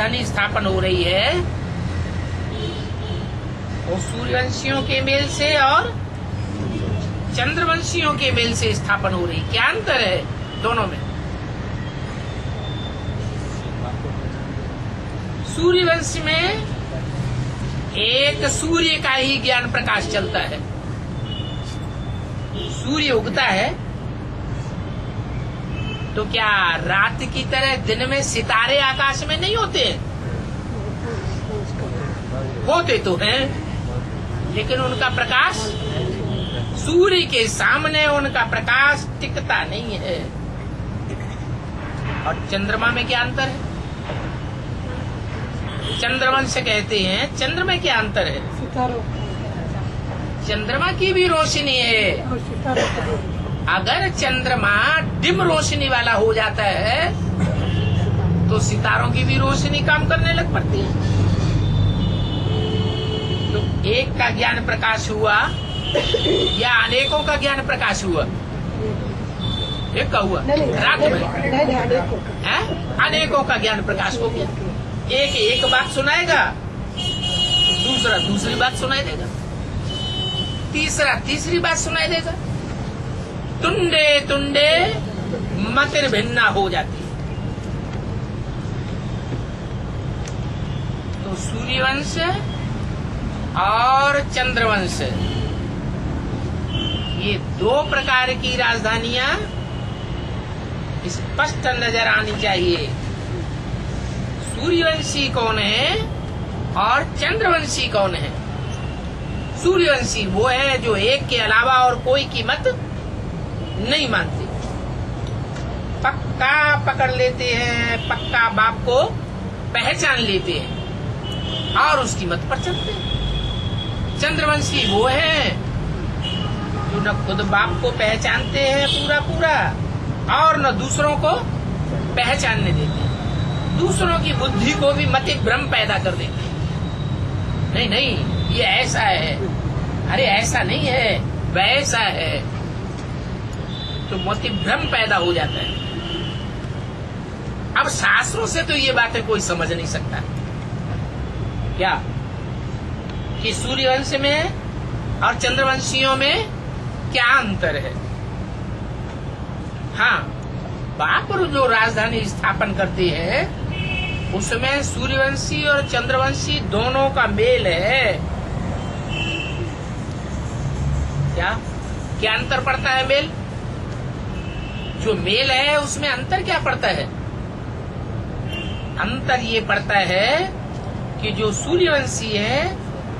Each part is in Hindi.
राजधानी स्थापन हो रही है वो सूर्यवंशियों के मेल से और चंद्रवंशियों के मेल से स्थापन हो रही। क्या अंतर है दोनों में? सूर्यवंश में एक सूर्य का ही ज्ञान प्रकाश चलता है। सूर्य उगता है तो क्या रात की तरह दिन में सितारे आकाश में नहीं होते? होते तो हैं, लेकिन उनका प्रकाश सूर्य के सामने उनका प्रकाश टिकता नहीं है। और चंद्रमा में क्या अंतर है? चंद्रवंश कहते हैं, चंद्र में क्या अंतर है? चंद्रमा की भी रोशनी है। अगर चंद्रमा डिम रोशनी वाला हो जाता है तो सितारों की भी रोशनी काम करने लग पड़ती है। तो एक का ज्ञान प्रकाश हुआ या अनेकों का ज्ञान प्रकाश हुआ? एक का हुआ रात में है, अनेकों का ज्ञान प्रकाश हो गया। एक एक बात सुनाएगा, दूसरा दूसरी बात सुनाई देगा, तीसरा तीसरी बात सुनाई देगा। तुंडे तुंडे मतिर भिन्ना हो जाती है। तो सूर्यवंश और चंद्रवंश ये दो प्रकार की राजधानियां स्पष्ट नजर आनी चाहिए। सूर्यवंशी कौन है और चंद्रवंशी कौन है? सूर्यवंशी वो है जो एक के अलावा और कोई की मत नहीं मानते, पक्का पकड़ लेते हैं, पक्का बाप को पहचान लेते हैं और उसकी मत पर चलते हैं। चंद्रवंशी वो है जो न खुद बाप को पहचानते हैं पूरा पूरा और न दूसरों को पहचानने देते हैं, दूसरों की बुद्धि को भी मति भ्रम पैदा कर देते हैं। नहीं नहीं ये ऐसा है, अरे ऐसा नहीं है, वैसा है, तो मति भ्रम पैदा हो जाता है। अब शास्त्रों से तो ये बातें कोई समझ नहीं सकता क्या कि सूर्यवंश में और चंद्रवंशियों में क्या अंतर है। हाँ, बाप जो राजधानी स्थापन करते हैं उसमें सूर्यवंशी और चंद्रवंशी दोनों का मेल है। क्या क्या अंतर पड़ता है? मेल जो मेल है उसमें अंतर क्या पड़ता है? अंतर ये पड़ता है कि जो सूर्यवंशी है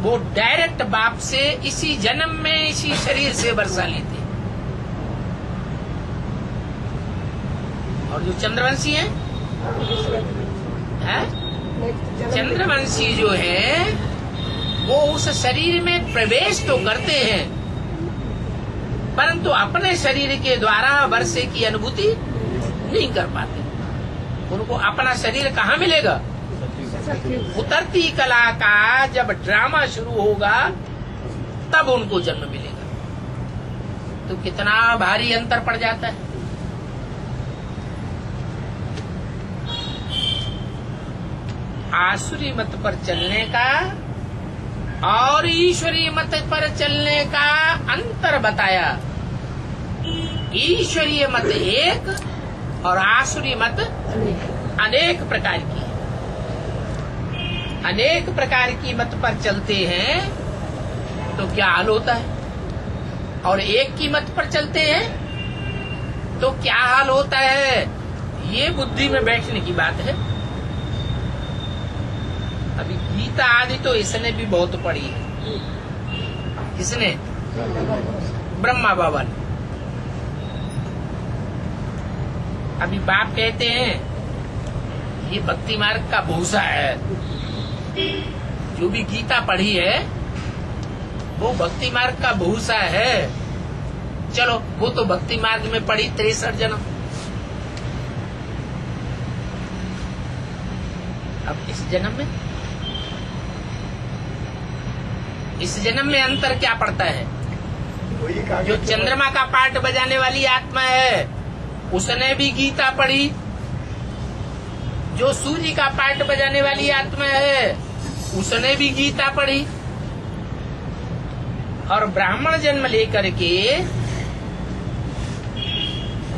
वो डायरेक्ट बाप से इसी जन्म में इसी शरीर से वर्षा लेते हैं, और जो चंद्रवंशी है चंद्रवंशी जो है वो उस शरीर में प्रवेश तो करते हैं परंतु अपने शरीर के द्वारा वर्षे की अनुभूति नहीं कर पाते। उनको अपना शरीर कहाँ मिलेगा? उतरती कला का जब ड्रामा शुरू होगा तब उनको जन्म मिलेगा। तो कितना भारी अंतर पड़ जाता है। आसुरी मत पर चलने का और ईश्वरीय मत पर चलने का अंतर बताया। ईश्वरीय मत एक और आसुरी मत अनेक प्रकार की। अनेक प्रकार की मत पर चलते हैं तो क्या हाल होता है, और एक की मत पर चलते हैं तो क्या हाल होता है, ये बुद्धि में बैठने की बात है। अभी गीता आदि तो इसने भी बहुत पढ़ी है। किसने? ब्रह्मा बाबा ने। अभी बाप कहते हैं ये भक्ति मार्ग का भूसा है। जो भी गीता पढ़ी है वो भक्ति मार्ग का भूसा है। चलो वो तो भक्ति मार्ग में पढ़ी 63 जन्म। अब इस जन्म में अंतर क्या पड़ता है? जो चंद्रमा का पार्ट बजाने वाली आत्मा है उसने भी गीता पढ़ी जो सूजी का पार्ट बजाने वाली आत्मा है उसने भी गीता पढ़ी, और ब्राह्मण जन्म लेकर के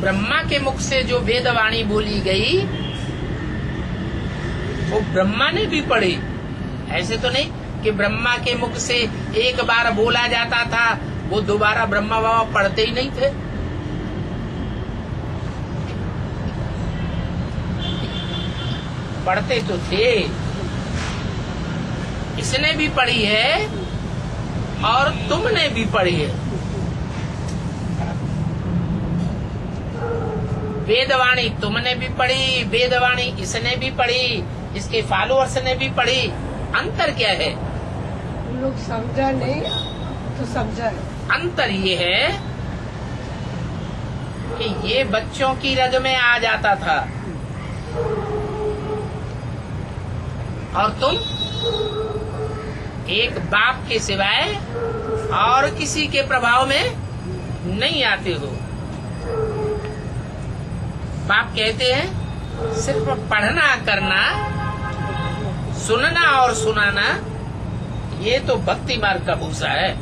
ब्रह्मा के मुख से जो वेदवाणी बोली गई वो ब्रह्मा ने भी पढ़ी। ऐसे तो नहीं कि ब्रह्मा के मुख से एक बार बोला जाता था, वो दोबारा ब्रह्मा बाबा पढ़ते ही नहीं थे। पढ़ते तो थे। इसने भी पढ़ी है और तुमने भी पढ़ी है। वेदवाणी तुमने भी पढ़ी, वेदवाणी इसने भी पढ़ी, इसके फॉलोअर्स ने भी पढ़ी। अंतर क्या है? लोग समझा नहीं तो समझा है। अंतर ये है कि ये बच्चों की रग में आ जाता था और तुम एक बाप के सिवाय और किसी के प्रभाव में नहीं आते हो। बाप कहते हैं सिर्फ पढ़ना करना, सुनना और सुनाना, ये तो भक्ति मार्ग का भूसा है।